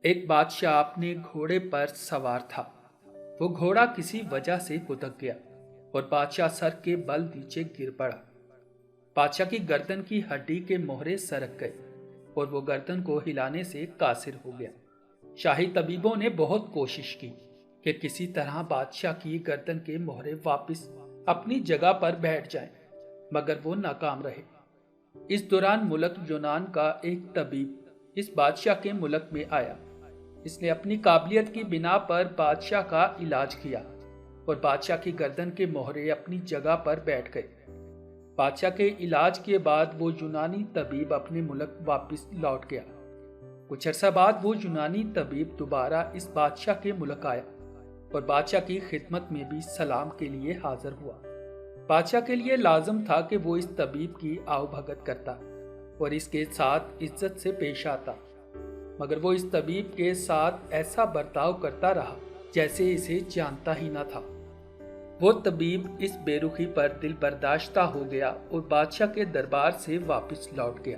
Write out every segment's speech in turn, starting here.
एक बादशाह अपने घोड़े पर सवार था। वो घोड़ा किसी वजह से भुतक गया और बादशाह सर के बल नीचे गिर पड़ा। बादशाह की गर्दन की हड्डी के मोहरे सरक गए और वो गर्दन को हिलाने से कासिर हो गया। शाही तबीबों ने बहुत कोशिश की कि किसी तरह बादशाह की गर्दन के मोहरे वापस अपनी जगह पर बैठ जाएं, मगर वो नाकाम रहे। इस दौरान मुल्क यूनान का एक तबीब इस बादशाह के मुल्क में आया। इसने अपनी काबिलियत की बिना पर बादशाह का इलाज किया और बादशाह की गर्दन के मोहरे अपनी जगह पर बैठ गए। बादशाह के इलाज के बाद वो यूनानी तबीब अपने मुल्क वापस लौट गया। कुछ अर्सा बाद वो यूनानी तबीब दोबारा इस बादशाह के मुल्क आया और बादशाह की खिदमत में भी सलाम के लिए हाजिर हुआ। बादशाह के लिए लाजम था कि वो इस तबीब की आवभगत करता और इसके साथ इज्जत से पेश आता, मगर वो इस तबीब के साथ ऐसा बर्ताव करता रहा जैसे इसे जानता ही न था। वो तबीब इस बेरुखी पर दिल बर्दाश्ता हो गया और बादशाह के दरबार से वापस लौट गया।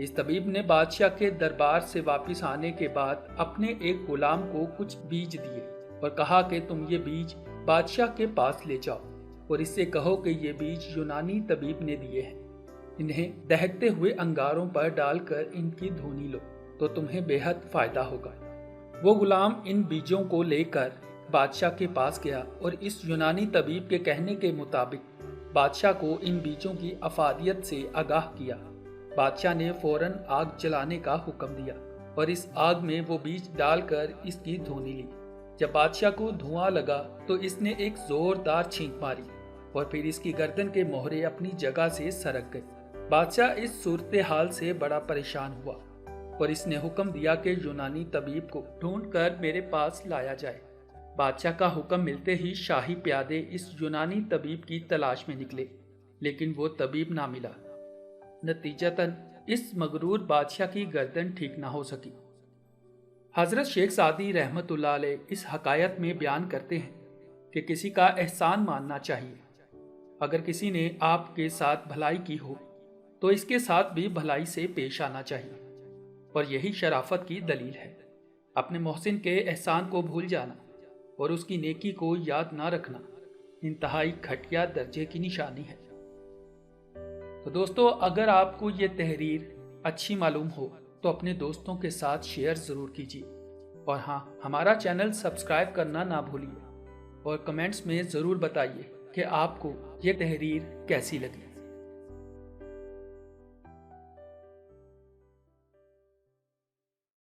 इस तबीब ने बादशाह के दरबार से वापस आने के बाद अपने एक गुलाम को कुछ बीज दिए और कहा कि तुम ये बीज बादशाह के पास ले जाओ और इससे कहो कि ये बीज यूनानी तबीब ने दिए हैं। इन्हें दहकते हुए अंगारों पर डालकर इनकी धुनी लो तो तुम्हें बेहद फायदा होगा। वो गुलाम इन बीजों को लेकर बादशाह के पास गया और इस यूनानी तबीब के कहने के मुताबिक बादशाह को इन बीजों की अफादियत से आगाह किया। बादशाह ने फौरन आग जलाने का हुक्म दिया और इस आग में वो बीज डालकर इसकी धुनी ली। जब बादशाह को धुआं लगा तो इसने एक जोरदार छींक मारी और फिर इसकी गर्दन के मोहरे अपनी जगह से सरक गए। बादशाह इस सूरत हाल से बड़ा परेशान हुआ और इसने हुक्म दिया कि यूनानी तबीब को ढूंढकर मेरे पास लाया जाए। बादशाह का हुक्म मिलते ही शाही प्यादे इस यूनानी तबीब की तलाश में निकले, लेकिन वो तबीब ना मिला। नतीजतन इस मगरूर बादशाह की गर्दन ठीक ना हो सकी। हजरत शेख सादी रहमतुल्लाह अलैह इस हकायत में बयान करते हैं कि किसी का एहसान मानना चाहिए। अगर किसी ने आपके साथ भलाई की हो तो इसके साथ भी भलाई से पेश आना चाहिए, और यही शराफत की दलील है। अपने मोहसिन के एहसान को भूल जाना और उसकी नेकी को याद ना रखना इंतहाई घटिया दर्जे की निशानी है। तो दोस्तों, अगर आपको ये तहरीर अच्छी मालूम हो तो अपने दोस्तों के साथ शेयर ज़रूर कीजिए, और हाँ, हमारा चैनल सब्सक्राइब करना ना भूलिए और कमेंट्स में ज़रूर बताइए कि आपको ये तहरीर कैसी लगी।